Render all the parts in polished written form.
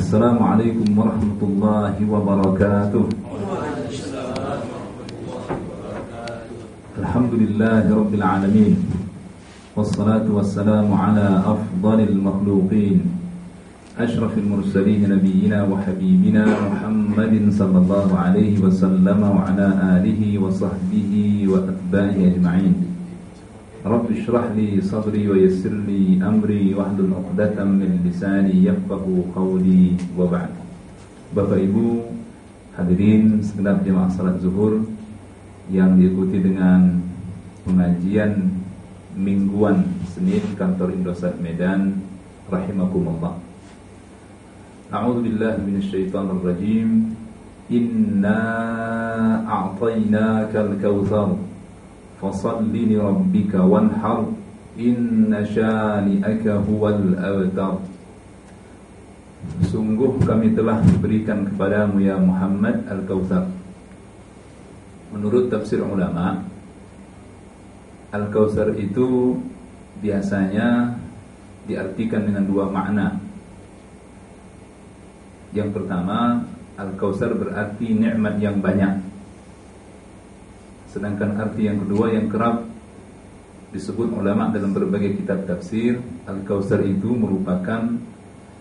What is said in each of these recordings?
Assalamualaikum warahmatullahi wabarakatuh. Alhamdulillahi rabbil alamin. Wassalatu wassalamu ala afdalil makhluqin, ashrafil mursalin, nabiyyina wa habibina Muhammadin sallallahu alaihi wasallam wa ala alihi wa sahbihi wa atba'ihi ajma'in. Rabbi shrah li sadri wa yassir li amri wahlul 'uqdatam min lisani yafqahu qawli wa ba'd. Bapak Ibu hadirin segenap jemaah salat zuhur yang diikuti dengan pengajian mingguan Senin kantor Indosat Medan rahimakumullah. A'udzu billahi minasyaitonir rajim. Inna a'tainakal kautsar fasalli li rabbika wanhar inna syani'aka huwal abtar. Sungguh kami telah berikan kepadamu ya Muhammad al-Kautsar. Menurut tafsir ulama, al-Kautsar itu biasanya diartikan dengan dua makna. Yang pertama, al-Kautsar berarti nikmat yang banyak. Sedangkan arti yang kedua yang kerap disebut ulama dalam berbagai kitab tafsir, Al-Kautsar itu merupakan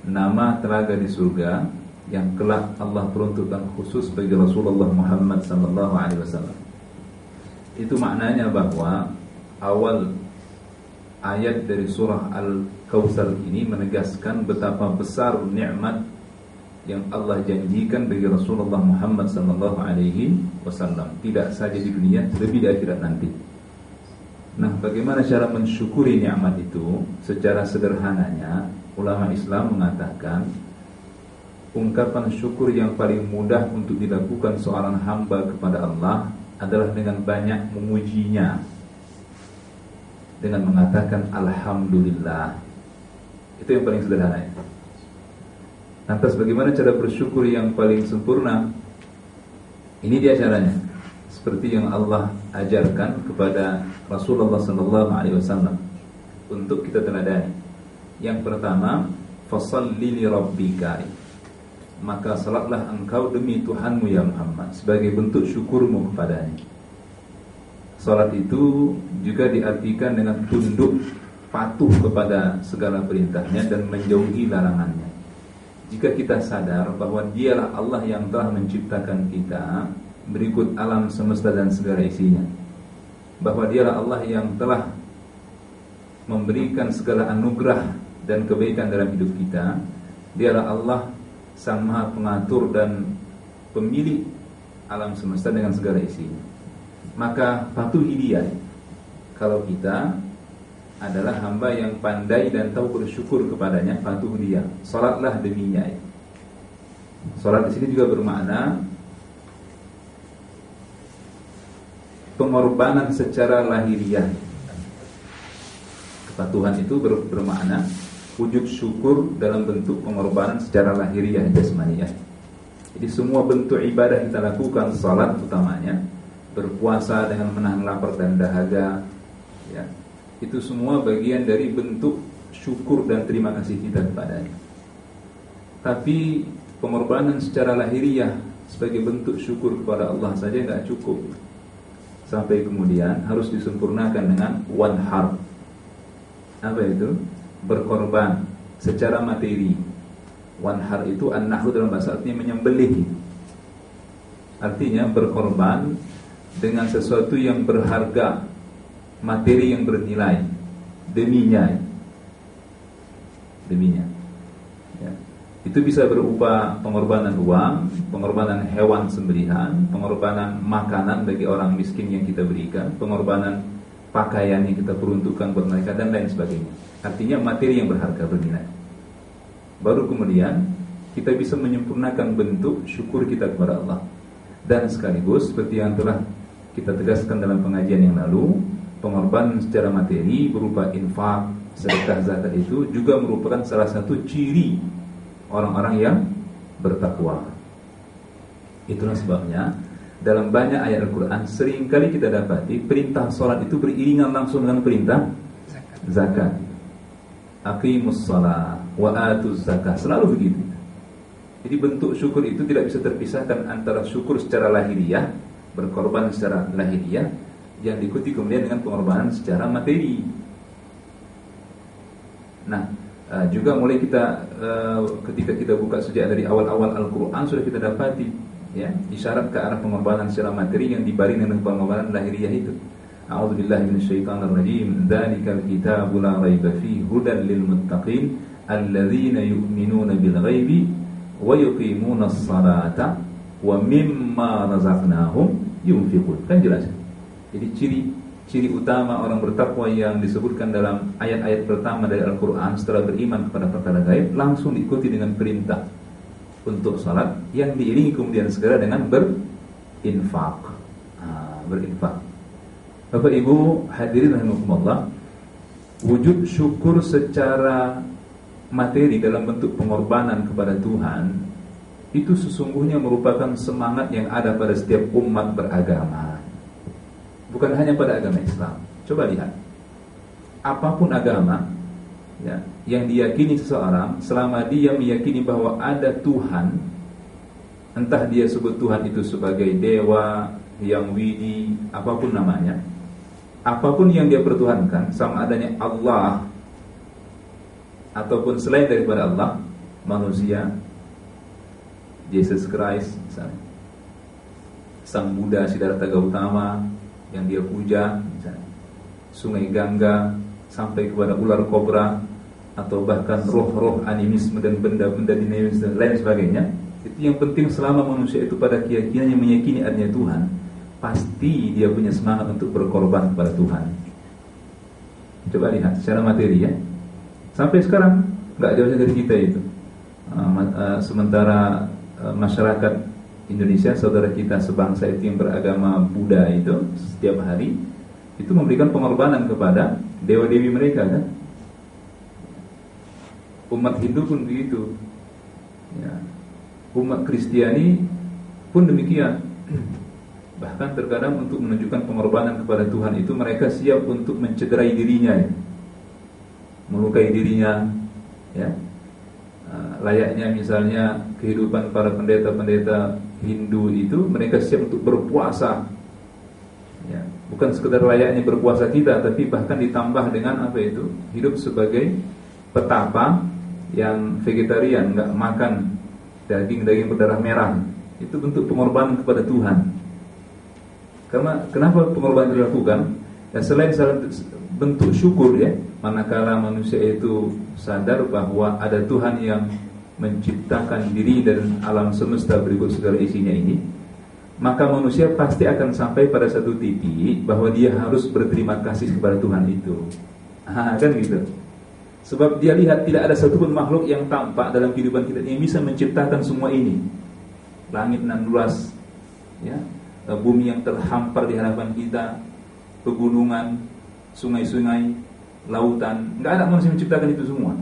nama telaga di surga yang kelak Allah peruntukkan khusus bagi Rasulullah Muhammad SAW. Itu maknanya bahwa awal ayat dari surah Al-Kautsar ini menegaskan betapa besar nikmat yang Allah janjikan bagi Rasulullah Muhammad SAW, tidak saja di dunia, lebih di akhirat nanti. Nah, bagaimana cara mensyukuri nikmat itu? Secara sederhananya, ulama Islam mengatakan ungkapan syukur yang paling mudah untuk dilakukan seorang hamba kepada Allah adalah dengan banyak memujinya, dengan mengatakan Alhamdulillah. Itu yang paling sederhana. Lantas bagaimana cara bersyukur yang paling sempurna? Ini dia caranya, seperti yang Allah ajarkan kepada Rasulullah SAW untuk kita teladani. Yang pertama, fasalli li rabbika, maka salatlah engkau demi Tuhanmu ya Muhammad, sebagai bentuk syukurmu kepadanya. Salat itu juga diartikan dengan tunduk patuh kepada segala perintahnya dan menjauhi larangannya. Jika kita sadar bahwa dialah Allah yang telah menciptakan kita berikut alam semesta dan segala isinya, bahwa dialah Allah yang telah memberikan segala anugerah dan kebaikan dalam hidup kita, dialah Allah Sang Maha Pengatur dan pemilik alam semesta dengan segala isinya, maka patuhi dia. Kalau kita adalah hamba yang pandai dan tahu bersyukur kepadanya, patuh dia, salatlah deminya. Salat di sini juga bermakna pengorbanan secara lahiriah. Kepatuhan itu bermakna wujud syukur dalam bentuk pengorbanan secara lahiriah, jasmaniah. Jadi semua bentuk ibadah kita lakukan, salat utamanya, berpuasa dengan menahan lapar dan dahaga, ya, itu semua bagian dari bentuk syukur dan terima kasih kita kepadanya. Tapi pengorbanan secara lahiriah sebagai bentuk syukur kepada Allah saja enggak cukup. Sampai kemudian harus disempurnakan dengan wanhar. Apa itu? Berkorban secara materi. Wanhar itu an-nahru dalam bahasa artinya menyembelih. Artinya berkorban dengan sesuatu yang berharga, materi yang bernilai, deminya. Ya. Itu bisa berupa pengorbanan uang, pengorbanan hewan sembelihan, pengorbanan makanan bagi orang miskin yang kita berikan, pengorbanan pakaian yang kita peruntukkan buat mereka, dan lain sebagainya. Artinya materi yang berharga, bernilai. Baru kemudian kita bisa menyempurnakan bentuk syukur kita kepada Allah. Dan sekaligus seperti yang telah kita tegaskan dalam pengajian yang lalu, pengorbanan secara materi berupa infak, sedekah, zakat itu juga merupakan salah satu ciri orang-orang yang bertakwa. Itulah sebabnya dalam banyak ayat Al-Quran seringkali kita dapati perintah sholat itu beriringan langsung dengan perintah zakat. Aqimus shalah wa atuz zakah, selalu begitu. Jadi bentuk syukur itu tidak bisa terpisahkan antara syukur secara lahiriah, berkorban secara lahiriah, yang diikuti kemudian dengan pengorbanan secara materi. Nah, juga mulai kita ketika kita buka sejak dari awal-awal Al-Quran sudah kita dapati ya isyarat ke arah pengorbanan secara materi yang dibaring dengan pengorbanan lahiriah itu. A'udzubillahi minasyaitonirrajim. Dzalikal kitabu la raiba fihi hudan lil muttaqin alladzina yu'minuna bil ghaibi wa yuqimunas salata wa mimma razaqnahum yunfiqun. Kan jelas. Jadi ciri utama orang bertakwa yang disebutkan dalam ayat-ayat pertama dari Al-Quran setelah beriman kepada perkara gaib langsung diikuti dengan perintah untuk salat yang diiringi kemudian segera dengan berinfak. Berinfak. Bapak Ibu hadirin rahimakumullah, wujud syukur secara materi dalam bentuk pengorbanan kepada Tuhan itu sesungguhnya merupakan semangat yang ada pada setiap umat beragama. Bukan hanya pada agama Islam. Coba lihat, apapun agama ya, yang diyakini seseorang, selama dia meyakini bahwa ada Tuhan, entah dia sebut Tuhan itu sebagai dewa, yang widi, apapun namanya, apapun yang dia pertuhankan, sama adanya Allah ataupun selain daripada Allah, manusia, Jesus Christ misalnya, Sang Buddha Siddhartha Gautama yang dia puja misalnya, Sungai Gangga, sampai kepada ular kobra, atau bahkan roh-roh animisme dan benda-benda dinamis dan lain sebagainya. Itu yang penting selama manusia itu pada keyakinannya meyakini adanya Tuhan, pasti dia punya semangat untuk berkorban kepada Tuhan. Coba lihat secara materi ya. Sampai sekarang nggak jauh dari kita itu. Sementara masyarakat Indonesia, saudara kita sebangsa itu yang beragama Buddha itu setiap hari itu memberikan pengorbanan kepada dewa-dewi mereka kan. Umat Hindu pun begitu ya. Umat Kristiani pun demikian. Bahkan terkadang untuk menunjukkan pengorbanan kepada Tuhan itu mereka siap untuk mencederai dirinya ya. Melukai dirinya ya. Layaknya misalnya kehidupan para pendeta-pendeta Hindu itu, mereka siap untuk berpuasa ya. Bukan sekedar layaknya berpuasa kita, tapi bahkan ditambah dengan apa itu, hidup sebagai petapa yang vegetarian, nggak makan daging-daging berdarah merah. Itu bentuk pengorbanan kepada Tuhan. Karena kenapa pengorbanan dilakukan? Ya, selain bentuk syukur ya, manakala manusia itu sadar bahwa ada Tuhan yang menciptakan diri dan alam semesta berikut segala isinya ini, maka manusia pasti akan sampai pada satu titik bahwa dia harus berterima kasih kepada Tuhan itu. Kan gitu. Sebab dia lihat tidak ada satupun makhluk yang tampak dalam kehidupan kita yang bisa menciptakan semua ini. Langit nan luas ya, bumi yang terhampar di hadapan kita, pegunungan, sungai-sungai, lautan, nggak ada manusia menciptakan itu semua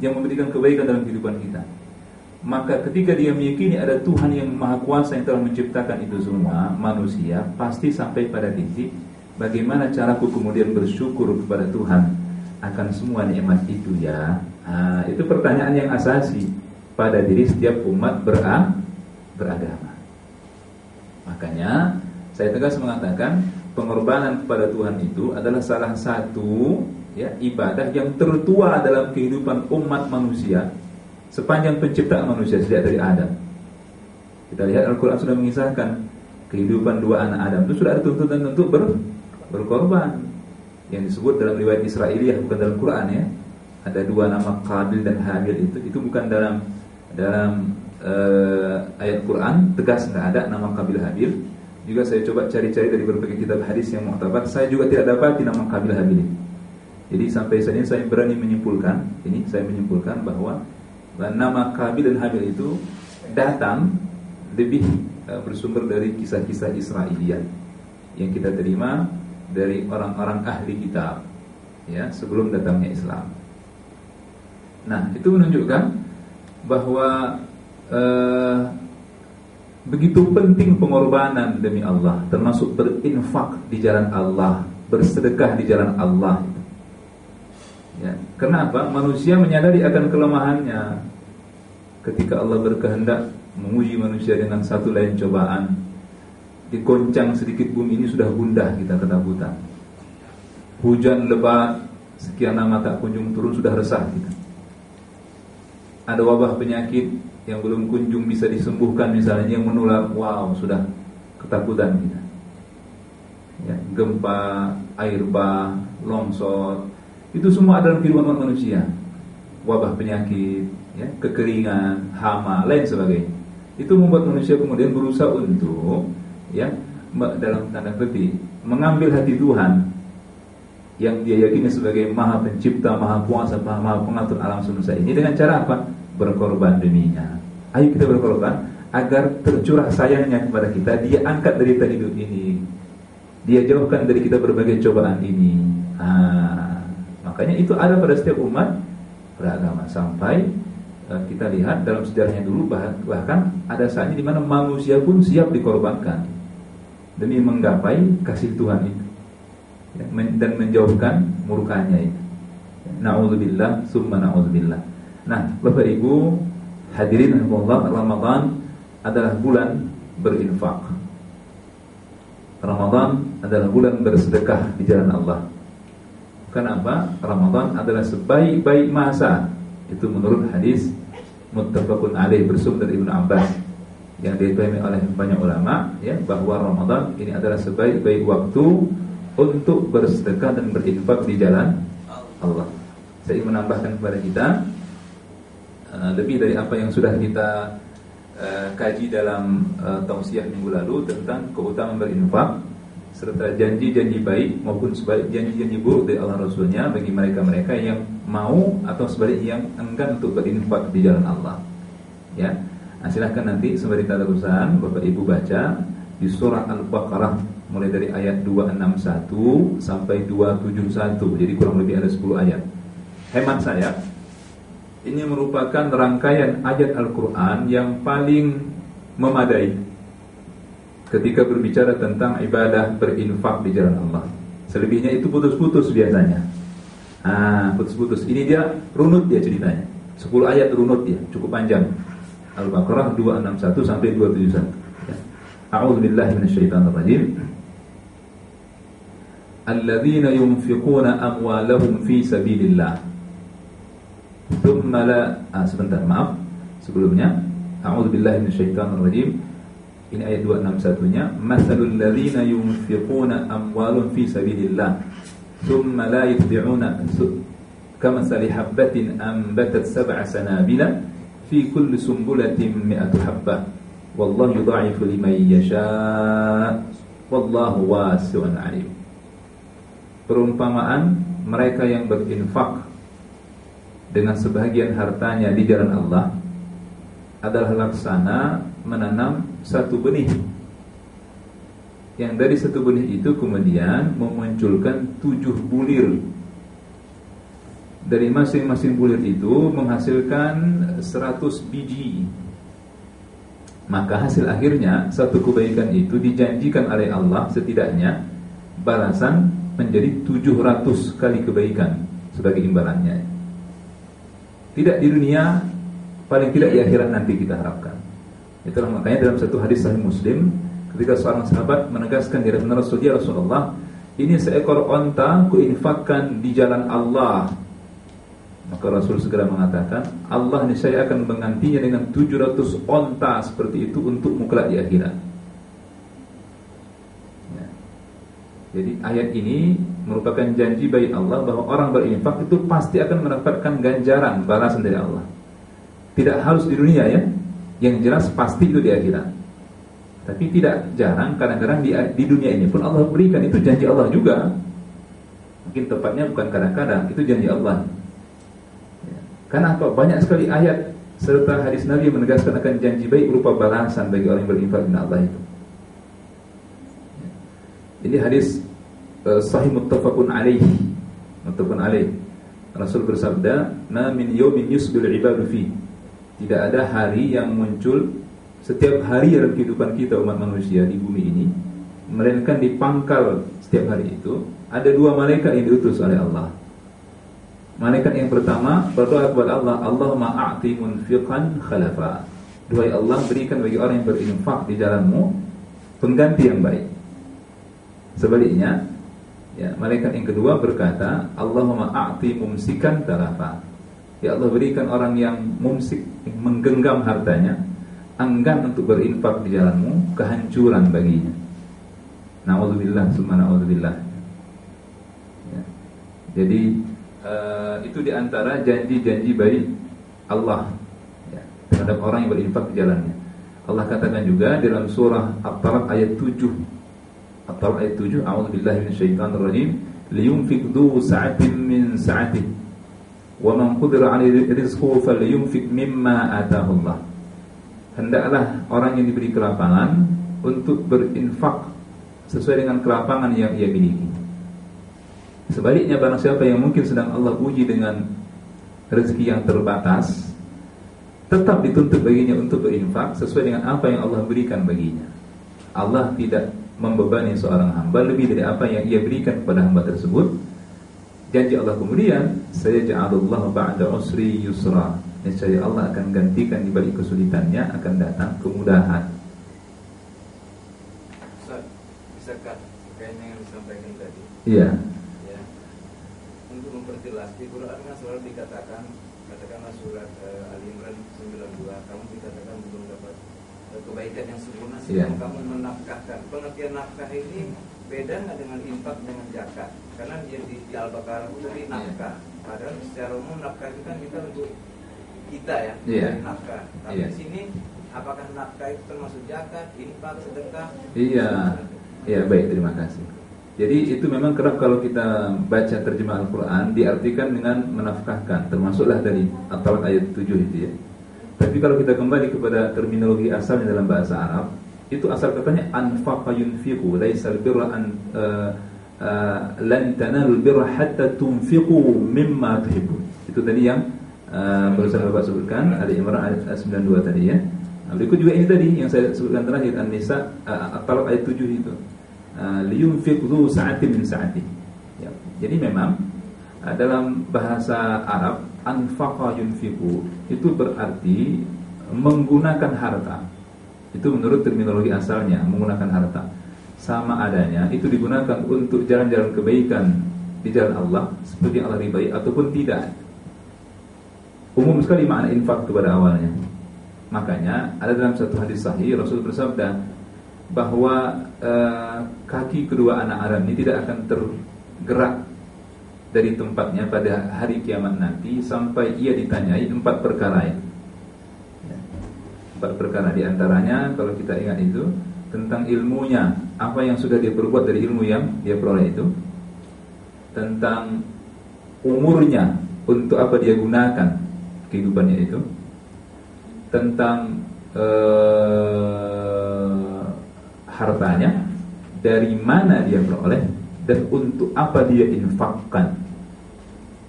yang memberikan kebaikan dalam kehidupan kita. Maka ketika dia meyakini ada Tuhan yang Maha Kuasa yang telah menciptakan itu semua, manusia pasti sampai pada titik bagaimana caraku kemudian bersyukur kepada Tuhan akan semua nikmat itu ya. Itu pertanyaan yang asasi pada diri setiap umat beragama. Makanya saya tegas mengatakan pengorbanan kepada Tuhan itu adalah salah satu ya, ibadah yang tertua dalam kehidupan umat manusia sepanjang penciptaan manusia sejak dari Adam. Kita lihat Al-Quran sudah mengisahkan kehidupan dua anak Adam itu sudah ada tuntutan untuk berkorban yang disebut dalam riwayat Israiliyah, bukan dalam Quran ya. Ada dua nama Qabil dan Habil itu bukan dalam ayat Quran tegas nggak ada nama Qabil Habil. Juga saya coba cari-cari dari berbagai kitab hadis yang mu'tabar, saya juga tidak dapati nama Qabil Habil ini. Jadi sampai saat ini saya berani menyimpulkan, bahwa nama Qabil dan Habil itu datang lebih bersumber dari kisah-kisah Israiliyah yang kita terima dari orang-orang ahli kitab ya sebelum datangnya Islam. Nah, itu menunjukkan bahwa begitu penting pengorbanan demi Allah, termasuk berinfak di jalan Allah, bersedekah di jalan Allah. Ya, kenapa? Manusia menyadari akan kelemahannya. ketika Allah berkehendak menguji manusia dengan satu lain cobaan, digoncang sedikit bumi ini sudah gundah kita ketakutan. Hujan lebat sekian lama tak kunjung turun sudah resah kita. Ada wabah penyakit yang belum kunjung bisa disembuhkan misalnya yang menular, wow sudah ketakutan kita. Ya, gempa, air bah, longsor, itu semua ada dalam kehidupan manusia. Wabah penyakit, ya, kekeringan, hama, lain sebagainya. Itu membuat manusia kemudian berusaha untuk, ya, dalam tanda petik mengambil hati Tuhan yang dia yakini sebagai Maha Pencipta, Maha Kuasa, Maha Pengatur alam semesta ini dengan cara apa? Berkorban deminya. Ayo kita berkorban agar tercurah sayangnya kepada kita. Dia angkat dari kita hidup ini, dia jauhkan dari kita berbagai cobaan ini. Makanya itu ada pada setiap umat beragama. Sampai kita lihat dalam sejarahnya dulu, bahkan ada saatnya di mana manusia pun siap dikorbankan demi menggapai kasih Tuhan itu, ya, dan menjauhkan murkanya itu. Na'udzubillah, summa na'udzubillah. Nah, Bapak Ibu hadirin rahimakumullah, Ramadan adalah bulan berinfak. Ramadan adalah bulan bersedekah di jalan Allah. Kenapa? Ramadan adalah sebaik-baik masa. Itu menurut hadis muttafaqun alaih bersumber dari Ibnu Abbas yang dipahami oleh banyak ulama, ya, bahwa Ramadan ini adalah sebaik-baik waktu untuk bersedekah dan berinfak di jalan Allah. Saya ingin menambahkan kepada kita lebih dari apa yang sudah kita kaji dalam tausiah minggu lalu tentang keutamaan berinfak serta janji-janji baik maupun sebaliknya janji-janji buruk dari Allah Rasulnya bagi mereka-mereka yang mau atau sebaliknya yang enggan untuk berinfak di jalan Allah. Ya, silahkan nanti sembari tadarusan Bapak Ibu baca di surah Al-Baqarah mulai dari ayat 261 sampai 271. Jadi kurang lebih ada 10 ayat. Hemat saya, ini merupakan rangkaian ayat Al-Quran yang paling memadai ketika berbicara tentang ibadah berinfak di jalan Allah. Selebihnya itu putus-putus biasanya. Putus-putus. Ini dia runut dia ceritanya. 10 ayat runut dia, cukup panjang. Al-Baqarah 261 sampai 271. Ya. A'udzubillahi minasyaitonirrajim. Alladzina yunfiquna amwalahum fi sabilillah. Sebentar, maaf. Sebelumnya, a'udzubillahi minasyaitonirrajim. Ini ayat 261-nya, masalul ladzina yunfiquna amwalahum fi sabilillah thumma la yutbi'una kamathali habbatin anbatat sab'a sanabila fi kulli sumbulatin mi'atu habbah wallahu yudha'ifu liman yasha' wallahu wasi'un 'alim. Perumpamaan mereka yang berinfak dengan sebahagian hartanya di jalan Allah adalah laksana menanam satu benih, yang dari satu benih itu kemudian memunculkan 7 bulir. Dari masing-masing bulir itu menghasilkan 100 biji. Maka hasil akhirnya satu kebaikan itu dijanjikan oleh Allah setidaknya balasan menjadi 700 kali kebaikan sebagai imbalannya. Tidak di dunia, paling tidak di akhirat nanti kita harapkan. Itulah makanya dalam satu hadis Sahih Muslim, ketika seorang sahabat menegaskan di hadapan Rasulullah, ini seekor onta kuinfakkan di jalan Allah. Maka Rasul segera mengatakan, Allah niscaya akan menggantinya dengan 700 onta seperti itu untukmu kelak di akhirat. Ya. Jadi ayat ini merupakan janji baik Allah bahwa orang berinfak itu pasti akan mendapatkan ganjaran, balasan dari Allah. Tidak harus di dunia ya, yang jelas pasti itu di akhirat. Tapi tidak jarang, kadang-kadang di dunia ini pun Allah berikan, itu janji Allah juga. Mungkin tepatnya bukan kadang-kadang, itu janji Allah. Ya. Karena apa? Banyak sekali ayat serta hadis Nabi yang menegaskan akan janji baik berupa balasan bagi orang yang berinfak dengan Allah itu. Ya. Ini hadis Sahih muttafaqun alaihi. Muttafaqun alaihi. Rasul bersabda, "Ma min yawmin yusbilu ibadu fi." Tidak ada hari yang muncul setiap hari dalam kehidupan kita umat manusia di bumi ini, melainkan di pangkal setiap hari itu ada 2 malaikat yang diutus oleh Allah. Malaikat yang pertama berdoa kepada Allah, Allahumma a'ti munfiqan khalafa. Duhai Allah, berikan bagi orang yang berinfak di jalanmu pengganti yang baik. Sebaliknya, ya, malaikat yang kedua berkata, Allahumma a'ti mumsikan talafa. Ya Allah, berikan orang yang mumsik, yang menggenggam hartanya, enggan untuk berinfak di jalanmu, kehancuran baginya. Na'udzubillah, summa na'udzubillah. Ya. Jadi itu diantara janji-janji baik Allah, ya, terhadap orang yang berinfak di jalannya. Allah katakan juga dalam surah At-Talaq ayat 7. At-Talaq ayat 7, a'udzubillahi minasyaitonir rajim, liyunfiq dzu sa'atin min sa'atihi wa man qudira 'alaihi rizquhu falyunfiq mimma ataahu Allah. Hendaklah orang yang diberi kelapangan untuk berinfak sesuai dengan kelapangan yang ia miliki. Sebaliknya, barang siapa yang mungkin sedang Allah uji dengan rezeki yang terbatas, tetap dituntut baginya untuk berinfak sesuai dengan apa yang Allah berikan baginya. Allah tidak membebani seorang hamba lebih dari apa yang ia berikan kepada hamba tersebut. Janji Allah kemudian, sayaj'alullahu ba'da usri yusra. Niscaya Allah akan gantikan di balik kesulitannya akan datang kemudahan. Ustaz, bisakah kayaknya yang disampaikan tadi? Iya. Ya. Untuk memperjelas, di Quran kan selalu dikatakan, katakanlah surat Ali Imran 92, kamu dikatakan belum dapat kebaikan yang sempurna sebelum kamu menafkahkan. Pengertian nafkah ini beda nggak dengan infak dengan zakat? Karena di Al-Baqarah itu tadi nafkah. Padahal secara umum nafkah itu kan kita untuk kita ya, nafkah. Tapi di sini apakah nafkah itu termasuk zakat, infak, sedekah? Iya, baik, terima kasih. Jadi itu memang kerap kalau kita baca terjemah Al-Quran diartikan dengan menafkahkan, termasuklah dari At-Talaq ayat 7 itu ya. Tapi kalau kita kembali kepada terminologi asalnya dalam bahasa Arab, itu asal katanya anfaqa yunfiqu, laisal birra an lan tanalul birra hatta tunfiqu mimma tuhibbun. Itu tadi yang barusan Bapak sebutkan, Ali Imran ayat 92 tadi ya. Berikut juga ini tadi yang saya sebutkan terakhir, An-Nisa At-Talaq ayat 7 itu. Liyunfiq dzu sa'atin min sa'atihi. Ya. Jadi memang dalam bahasa Arab anfaqa yunfiqu itu berarti menggunakan harta. Itu menurut terminologi asalnya, menggunakan harta. Sama adanya itu digunakan untuk jalan-jalan kebaikan di jalan Allah seperti yang Allah ridai ataupun tidak. Umum sekali makna infak itu pada awalnya. Makanya ada dalam satu hadis sahih Rasul bersabda bahwa kaki kedua anak Adam ini tidak akan tergerak dari tempatnya pada hari kiamat nanti sampai ia ditanyai 4 perkara ya. 4 perkara diantaranya kalau kita ingat itu tentang ilmunya, apa yang sudah dia perbuat dari ilmu yang dia peroleh itu, tentang umurnya, untuk apa dia gunakan kehidupannya itu, tentang hartanya, dari mana dia peroleh dan untuk apa dia infakkan.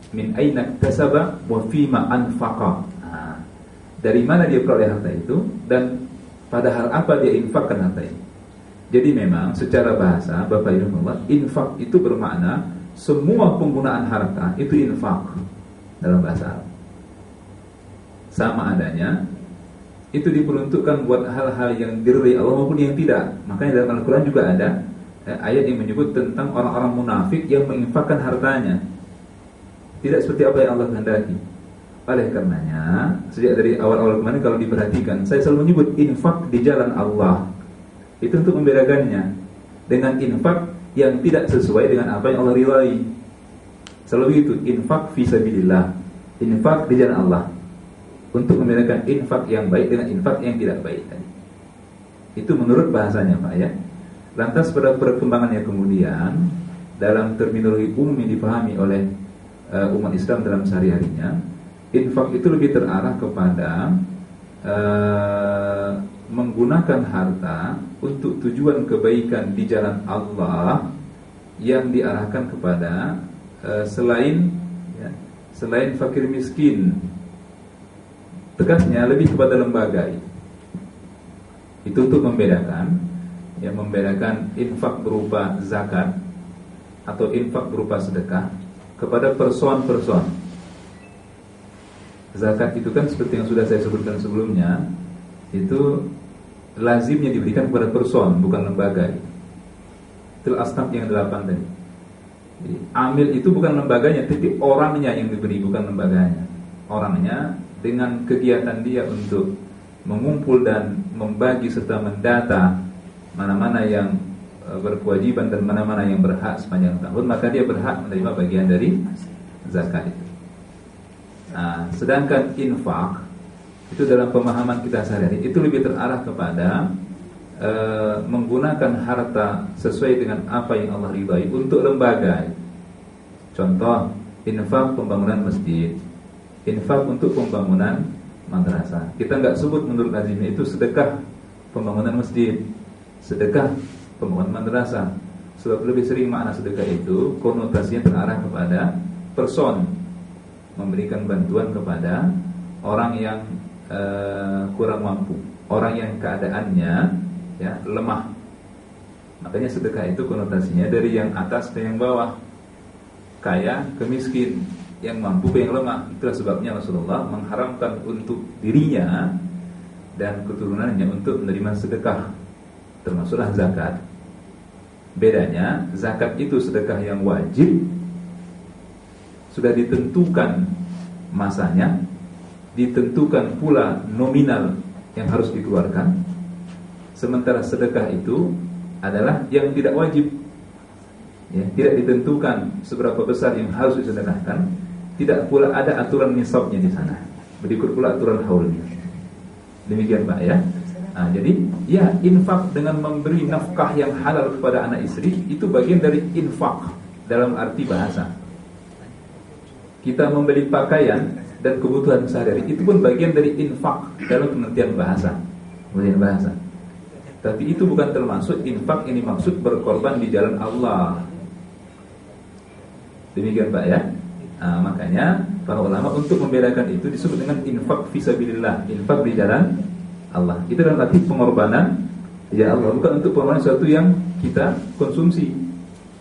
Min aina iktasaba wa fima anfaqa. Dari mana dia peroleh harta itu dan padahal apa dia infakkan harta itu. Jadi memang secara bahasa Bapak Ibu Allah, infak itu bermakna semua penggunaan harta itu infak dalam bahasa Arab. Sama adanya itu diperuntukkan buat hal-hal yang diridai Allah maupun yang tidak. Makanya dalam Al-Quran juga ada ayat yang menyebut tentang orang-orang munafik yang menginfakkan hartanya tidak seperti apa yang Allah kehendaki. Oleh karenanya sejak dari awal-awal kemarin kalau diperhatikan, saya selalu menyebut infak di jalan Allah. Itu untuk membedakannya dengan infak yang tidak sesuai dengan apa yang Allah ridai. Selalu begitu, infak fisabilillah, infak di jalan Allah, untuk membedakan infak yang baik dengan infak yang tidak baik tadi. Itu menurut bahasanya Pak ya. Lantas pada perkembangannya kemudian dalam terminologi umum yang dipahami oleh umat Islam dalam sehari-harinya, infak itu lebih terarah kepada menggunakan harta untuk tujuan kebaikan di jalan Allah yang diarahkan kepada selain fakir miskin. Tegasnya lebih kepada lembaga itu untuk membedakan infak berupa zakat atau infak berupa sedekah kepada person-person. Zakat itu kan seperti yang sudah saya sebutkan sebelumnya, itu lazimnya diberikan kepada person, bukan lembaga. Itu asnaf yang 8 tadi. Jadi, amil itu bukan lembaganya, tapi orangnya yang diberi, bukan lembaganya. Orangnya dengan kegiatan dia untuk mengumpul dan membagi serta mendata mana-mana yang berkewajiban dan mana-mana yang berhak sepanjang tahun, maka dia berhak menerima bagian dari zakat itu. Nah, sedangkan infak itu dalam pemahaman kita sehari-hari itu lebih terarah kepada menggunakan harta sesuai dengan apa yang Allah ridhai untuk lembaga. Contoh, infak pembangunan masjid, infak untuk pembangunan madrasah. Kita nggak sebut menurut lazimnya itu sedekah pembangunan masjid, sedekah pembangunan madrasah. Sebab lebih sering makna sedekah itu konotasinya terarah kepada person, memberikan bantuan kepada orang yang kurang mampu, orang yang keadaannya lemah. Makanya sedekah itu konotasinya dari yang atas ke yang bawah, kaya ke miskin, yang mampu ke yang lemah. Itulah sebabnya Rasulullah mengharamkan untuk dirinya dan keturunannya untuk menerima sedekah, termasuklah zakat. Bedanya, zakat itu sedekah yang wajib, sudah ditentukan masanya, ditentukan pula nominal yang harus dikeluarkan. Sementara sedekah itu adalah yang tidak wajib, tidak ditentukan seberapa besar yang harus disedekahkan, tidak pula ada aturan nisabnya di sana, berikut pula aturan haulnya. Demikian Pak ya. Nah, jadi ya, infak dengan memberi nafkah yang halal kepada anak istri itu bagian dari infak dalam arti bahasa. Kita membeli pakaian dan kebutuhan sehari-hari itu pun bagian dari infak dalam pengertian bahasa. Pengertian bahasa. Tapi itu bukan termasuk infak yang dimaksud berkorban di jalan Allah. Demikian Pak ya. Nah, makanya para ulama untuk membedakan itu disebut dengan infak fisabilillah, infak di jalan Allah. Itu dalam arti pengorbanan ya Allah, bukan untuk pengorbanan sesuatu yang kita konsumsi,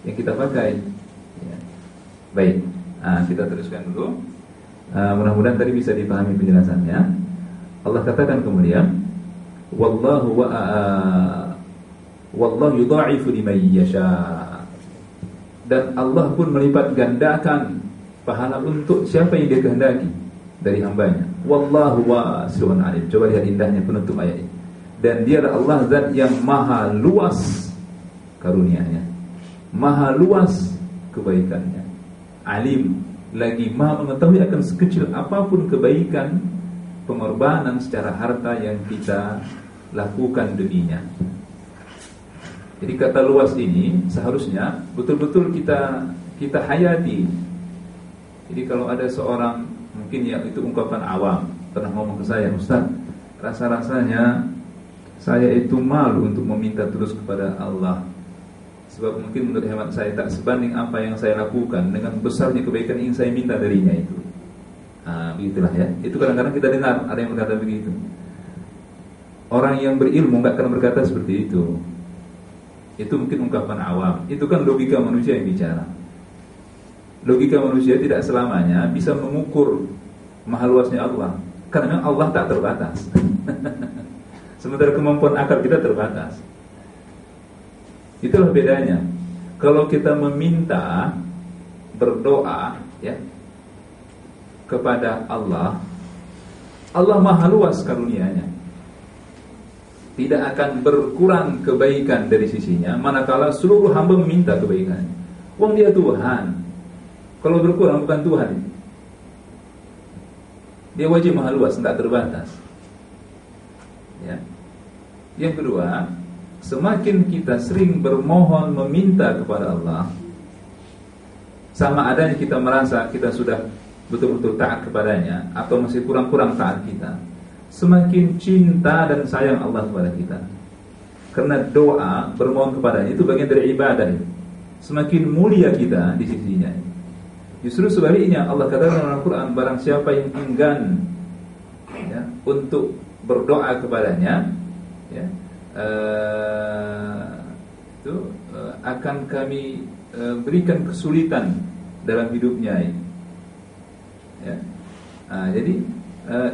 yang kita pakai ya. Baik, kita teruskan dulu. Mudah-mudahan tadi bisa dipahami penjelasannya. Allah katakan kemudian, wallahu yudha'ifu liman yasha. Dan Allah pun melipat gandakan pahala untuk siapa yang Dia kehendaki dari hambanya. Wallahu wasi'un alim. Coba lihat indahnya penutup ayat ini. Dan Dia adalah Allah zat yang maha luas karunia-Nya, maha luas kebaikannya, alim, lagi maha mengetahui akan sekecil apapun kebaikan pengorbanan secara harta yang kita lakukan deminya. Jadi kata luas ini seharusnya betul-betul kita hayati. Jadi kalau ada seorang, mungkin ya itu ungkapan awam, pernah ngomong ke saya, Ustaz, rasa-rasanya saya itu malu untuk meminta terus kepada Allah, sebab mungkin menurut hemat saya tak sebanding apa yang saya lakukan dengan besarnya kebaikan yang ingin saya minta darinya itu. Begitulah ya. Itu kadang-kadang kita dengar ada yang berkata begitu. Orang yang berilmu gak akan berkata seperti itu. Itu mungkin ungkapan awam. Itu kan logika manusia yang bicara. Logika manusia tidak selamanya bisa mengukur maha luasnya Allah, karena Allah tak terbatas. Sementara kemampuan akal kita terbatas. Itulah bedanya. Kalau kita meminta, berdoa ya kepada Allah, Allah maha luas karunia-Nya, tidak akan berkurang kebaikan dari sisinya manakala seluruh hamba meminta kebaikan. Wong Dia Tuhan. Kalau berkurang bukan Tuhan. Dia wajib maha luas, tidak terbatas ya. Yang kedua, semakin kita sering bermohon meminta kepada Allah, sama adanya kita merasa kita sudah betul-betul taat kepadanya atau masih kurang-kurang taat kita, semakin cinta dan sayang Allah kepada kita. Karena doa, bermohon kepadanya itu bagian dari ibadah. Semakin mulia kita di sisinya. Justru sebaliknya, Allah katakan dalam Al-Quran, barang siapa yang enggan ya, untuk berdoa kepadanya ya, akan kami berikan kesulitan dalam hidupnya ya. Jadi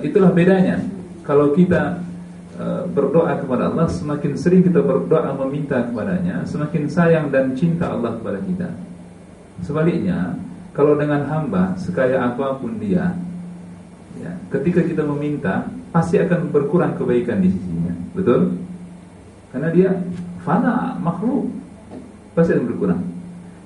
itulah bedanya. Kalau kita berdoa kepada Allah, semakin sering kita berdoa meminta kepadanya, semakin sayang dan cinta Allah kepada kita. Sebaliknya, kalau dengan hamba sekaya apapun dia, ya, ketika kita meminta, pasti akan berkurang kebaikan di sisinya. Betul? Karena dia fana, makhluk, pasti akan berkurang.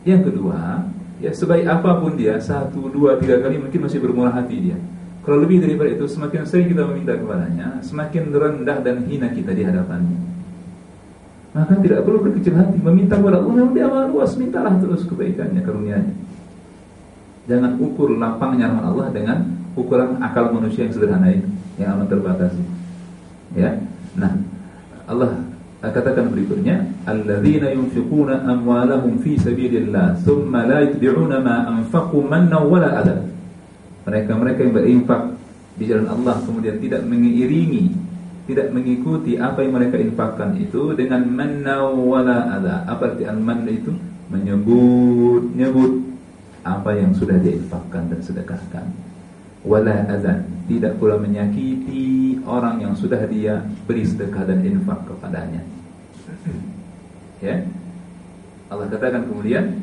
Yang kedua, ya, sebaik apapun dia, 1, 2, 3 kali mungkin masih bermurah hati dia. Kalau lebih daripada itu, semakin sering kita meminta kepadanya, semakin rendah dan hina kita di hadapannya. Maka tidak perlu berkecil hati, meminta kepada Allah, dia maha luas, mintalah terus kebaikannya, karunia-Nya. Jangan ukur lapangnya rahmat Allah dengan ukuran akal manusia yang sederhana ini, yang amat terbatas. Ya, nah, Allah katakan berikutnya, alladzina yunfiquna amwalahum fi sabilillah, thumma la yutbi'una ma anfaqu manna wala adha. Mereka-mereka yang berinfak di jalan Allah kemudian tidak mengiringi, tidak mengikuti apa yang mereka infakkan itu dengan manna wala adha. Apa arti al-manna itu? Menyebut apa yang sudah diinfakkan dan sedekahkan. Wala adha, tidak pula menyakiti orang yang sudah dia beri sedekah dan infak kepadanya. Ya, Allah katakan kemudian,